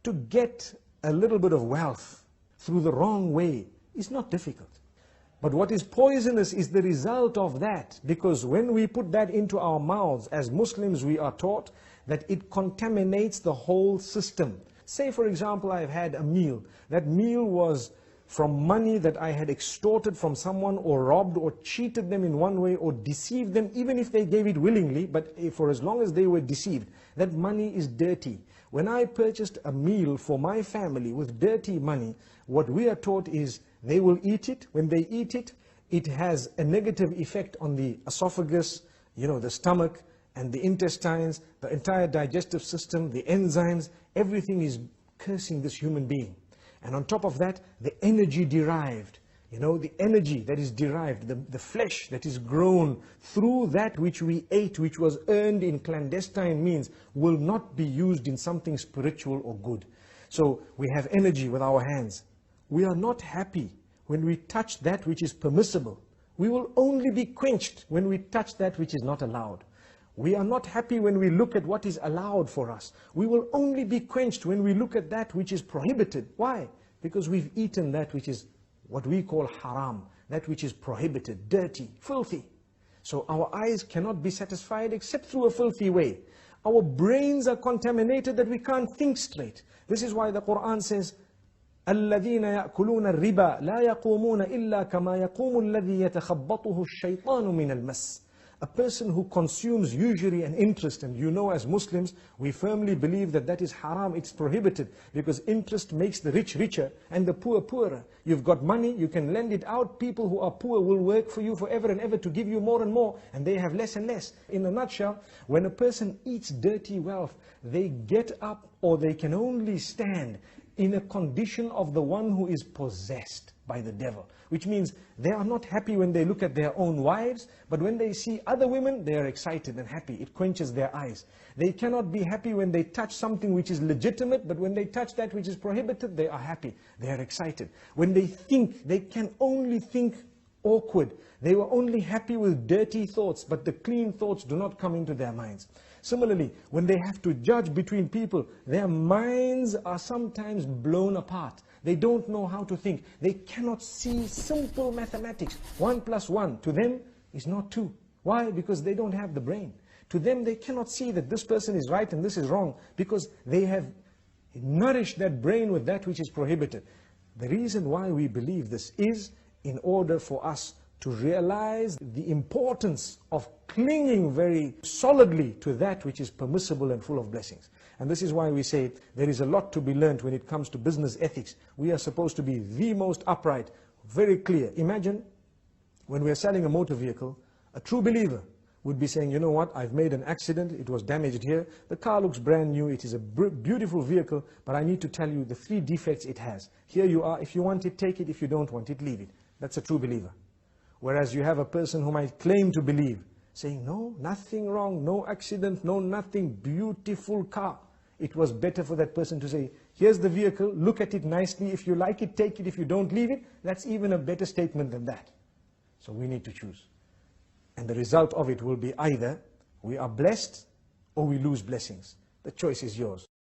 to get a little bit of wealth through the wrong way is not difficult. But what is poisonous is the result of that, because when we put that into our mouths, as Muslims we are taught that it contaminates the whole system. Say for example, I've had a meal. That meal was from money that I had extorted from someone, or robbed, or cheated them in one way, or deceived them, even if they gave it willingly, but for as long as they were deceived. That money is dirty. When I purchased a meal for my family with dirty money, what we are taught is they will eat it. When they eat it, it has a negative effect on the esophagus, the stomach, and the intestines, the entire digestive system, the enzymes. Everything is cursing this human being. And on top of that, the energy derived, the energy that is derived, the flesh that is grown through that which we ate, which was earned in clandestine means, will not be used in something spiritual or good. So we have energy with our hands. We are not happy when we touch that which is permissible. We will only be quenched when we touch that which is not allowed. We are not happy when we look at what is allowed for us. We will only be quenched when we look at that which is prohibited. Why? Because we've eaten that which is what we call haram, that which is prohibited, dirty, filthy. So our eyes cannot be satisfied except through a filthy way. Our brains are contaminated that we can't think straight. This is why the Quran says, الَّذِينَ يَأْكُلُونَ الرِّبَا لَا يَقُومُونَ إِلَّا كَمَا يَقُومُ الَّذِي يَتَخَبَّطُهُ الشَّيْطَانُ مِنَ الْمَسِّ. A person who consumes usury and interest, and as Muslims, we firmly believe that that is haram, it's prohibited, because interest makes the rich richer and the poor poorer. You've got money, you can lend it out, people who are poor will work for you forever and ever to give you more and more, and they have less and less. In a nutshell, when a person eats dirty wealth, they get up, or they can only stand in a condition of the one who is possessed by the devil. Which means they are not happy when they look at their own wives, but when they see other women, they are excited and happy. It quenches their eyes. They cannot be happy when they touch something which is legitimate, but when they touch that which is prohibited, they are happy. They are excited. When they think, they can only think awkward. They were only happy with dirty thoughts, but the clean thoughts do not come into their minds. Similarly, when they have to judge between people, their minds are sometimes blown apart. They don't know how to think. They cannot see simple mathematics. 1 + 1 to them is not 2. Why? Because they don't have the brain. To them, they cannot see that this person is right and this is wrong, because they have nourished that brain with that which is prohibited. The reason why we believe this is in order for us to realize the importance of clinging very solidly to that which is permissible and full of blessings. And this is why we say there is a lot to be learned when it comes to business ethics. We are supposed to be the most upright, very clear. Imagine when we are selling a motor vehicle, a true believer would be saying, you know what, I've made an accident, it was damaged here, the car looks brand new, it is a beautiful vehicle, but I need to tell you the 3 defects it has. Here you are, if you want it, take it, if you don't want it, leave it. That's a true believer. Whereas you have a person who might claim to believe, saying, no, nothing wrong, no accident, no nothing, beautiful car. It was better for that person to say, here's the vehicle, look at it nicely, if you like it, take it, if you don't, leave it. That's even a better statement than that. So we need to choose. And the result of it will be either we are blessed or we lose blessings. The choice is yours.